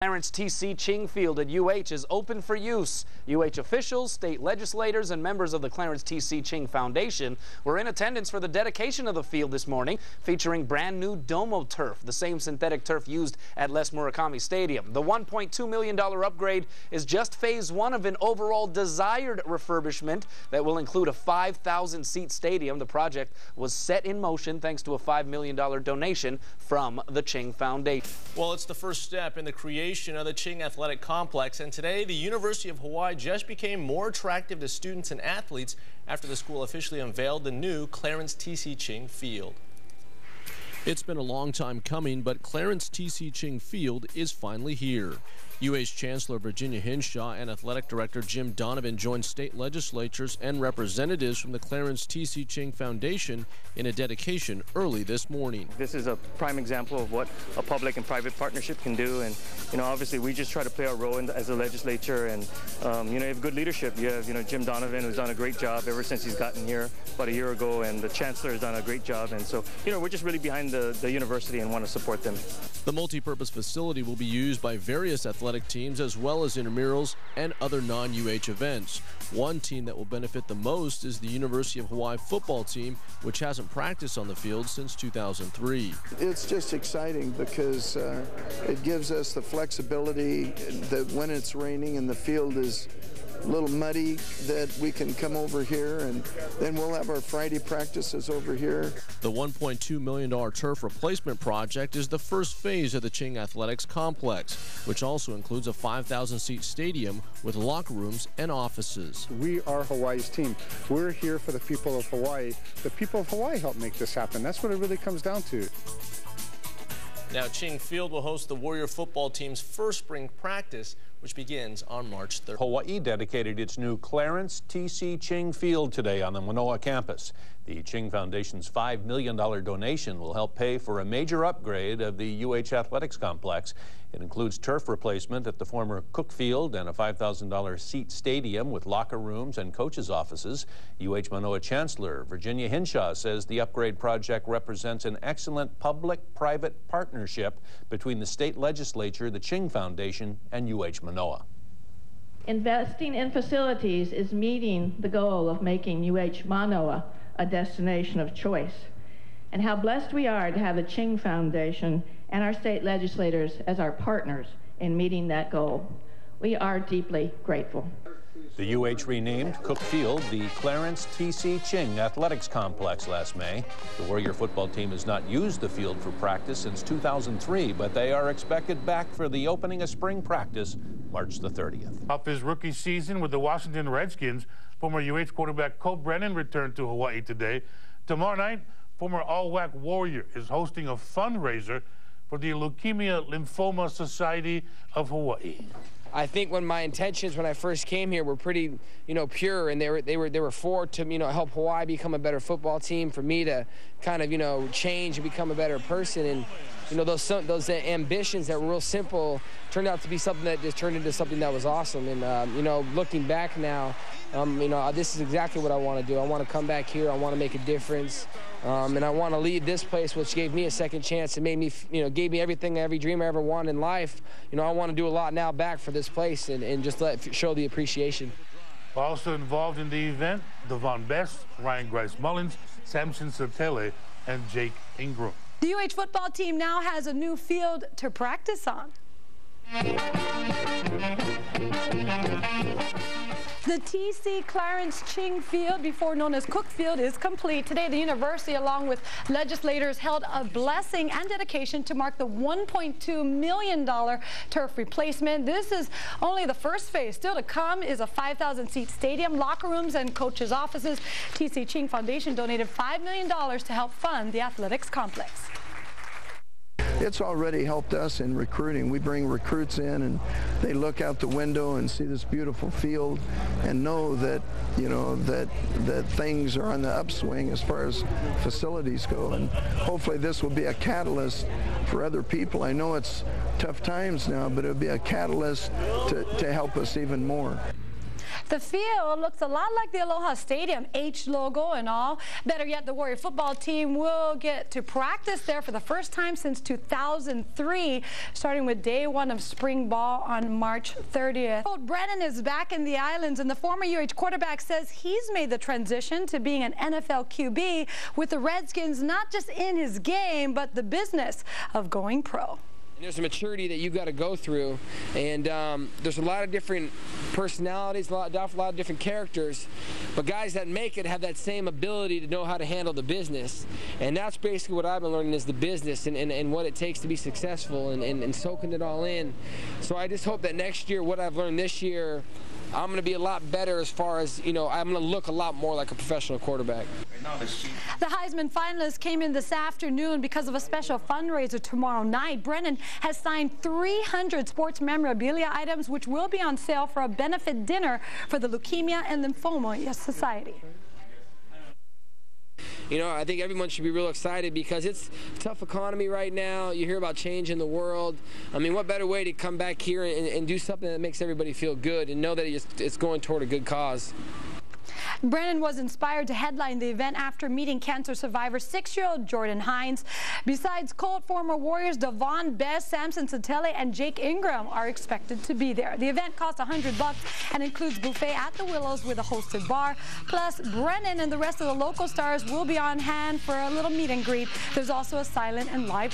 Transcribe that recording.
Clarence T.C. Ching Field at UH is open for use. UH officials, state legislators, and members of the Clarence T.C. Ching Foundation were in attendance for the dedication of the field this morning, featuring brand new Domo turf, the same synthetic turf used at Les Murakami Stadium. The $1.2 million upgrade is just phase one of an overall desired refurbishment that will include a 5,000-seat stadium. The project was set in motion thanks to a $5 million donation from the Ching Foundation. Well, it's the first step in the creation of the Ching Athletic Complex, and today the University of Hawaii just became more attractive to students and athletes after the school officially unveiled the new Clarence T.C. Ching Field. It's been a long time coming, but Clarence T.C. Ching Field is finally here. UH Chancellor Virginia Hinshaw and Athletic Director Jim Donovan joined state legislatures and representatives from the Clarence T.C. Ching Foundation in a dedication early this morning. This is a prime example of what a public and private partnership can do, and obviously we just try to play our role as a legislature, and you have good leadership. You have Jim Donovan, who's done a great job ever since he's gotten here about a year ago, and the Chancellor has done a great job, and so we're just really behind the university and want to support them. The multi-purpose facility will be used by various athletic teams as well as intramurals and other non-UH events. One team that will benefit the most is the University of Hawaii football team, which hasn't practiced on the field since 2003. It's just exciting because it gives us the flexibility that when it's raining and the field is a little muddy, that we can come over here, and then we'll have our Friday practices over here. The $1.2 million turf replacement project is the first phase of the Ching Athletics Complex, which also includes a 5,000-seat stadium with locker rooms and offices. We are Hawaii's team. We're here for the people of Hawaii. The people of Hawaii help make this happen. That's what it really comes down to. Now, Ching Field will host the Warrior football team's first spring practice, which begins on March 3rd. Hawaii dedicated its new Clarence T.C. Ching Field today on the Manoa campus. The Ching Foundation's $5 million donation will help pay for a major upgrade of the UH Athletics Complex. It includes turf replacement at the former Cook Field and a $5,000 seat stadium with locker rooms and coaches' offices. UH Manoa Chancellor Virginia Hinshaw says the upgrade project represents an excellent public-private partnership between the state legislature, the Ching Foundation, and UH Manoa. Investing in facilities is meeting the goal of making UH Manoa a destination of choice. And how blessed we are to have the Ching Foundation and our state legislators as our partners in meeting that goal. We are deeply grateful. The UH renamed Cook Field the Clarence T.C. Ching Athletics Complex last May. The Warrior football team has not used the field for practice since 2003, but they are expected back for the opening of spring practice March the 30th. Off his rookie season with the Washington Redskins, former UH quarterback Colt Brennan returned to Hawaii today. Tomorrow night, former All-WAC Warrior is hosting a fundraiser for the Leukemia Lymphoma Society of Hawaii. I think when my intentions when I first came here were pretty, pure, and they were for to, help Hawaii become a better football team, for me to kind of, change and become a better person. And, those ambitions that were real simple turned out to be something that just turned into something that was awesome. And, looking back now, this is exactly what I want to do. I want to come back here. I want to make a difference. And I want to lead this place, which gave me a second chance and made me, gave me every dream I ever wanted in life. I want to do a lot now back for this place and just show the appreciation. Also involved in the event, Devon Best, Ryan Grice-Mullins, Samson Satele, and Jake Ingram. The UH football team now has a new field to practice on. The T.C. Clarence Ching Field, before known as Cook Field, is complete. Today, the university, along with legislators, held a blessing and dedication to mark the $1.2 million turf replacement. This is only the first phase. Still to come is a 5,000-seat stadium, locker rooms, and coaches' offices. T.C. Ching Foundation donated $5 million to help fund the athletics complex. It's already helped us in recruiting. We bring recruits in and they look out the window and see this beautiful field and know that, that things are on the upswing as far as facilities go. And hopefully this will be a catalyst for other people. I know it's tough times now, but it'll be a catalyst to help us even more. The field looks a lot like the Aloha Stadium, H logo and all. Better yet, the Warrior football team will get to practice there for the first time since 2003, starting with day one of spring ball on March 30th. Colt Brennan is back in the islands, and the former UH quarterback says he's made the transition to being an NFL QB with the Redskins, not just in his game, but the business of going pro. There's a maturity that you've got to go through, and there's a lot of different personalities, a lot of different characters, but guys that make it have that same ability to know how to handle the business, and that's basically what I've been learning is the business and what it takes to be successful and soaking it all in. So I just hope that next year, what I've learned this year, I'm going to be a lot better as far as, I'm going to look a lot more like a professional quarterback. The Heisman finalists came in this afternoon because of a special fundraiser tomorrow night. Brennan has signed 300 sports memorabilia items, which will be on sale for a benefit dinner for the Leukemia and Lymphoma Society. I think everyone should be real excited because it's a tough economy right now. You hear about change in the world. I mean, what better way to come back here and do something that makes everybody feel good and know that it's going toward a good cause. Brennan was inspired to headline the event after meeting cancer survivor 6-year-old Jordan Hines. Besides Colt, former Warriors Davone, Bess, Samson Satele, and Jake Ingram are expected to be there. The event costs $100 and includes buffet at the Willows with a hosted bar. Plus, Brennan and the rest of the local stars will be on hand for a little meet and greet. There's also a silent and live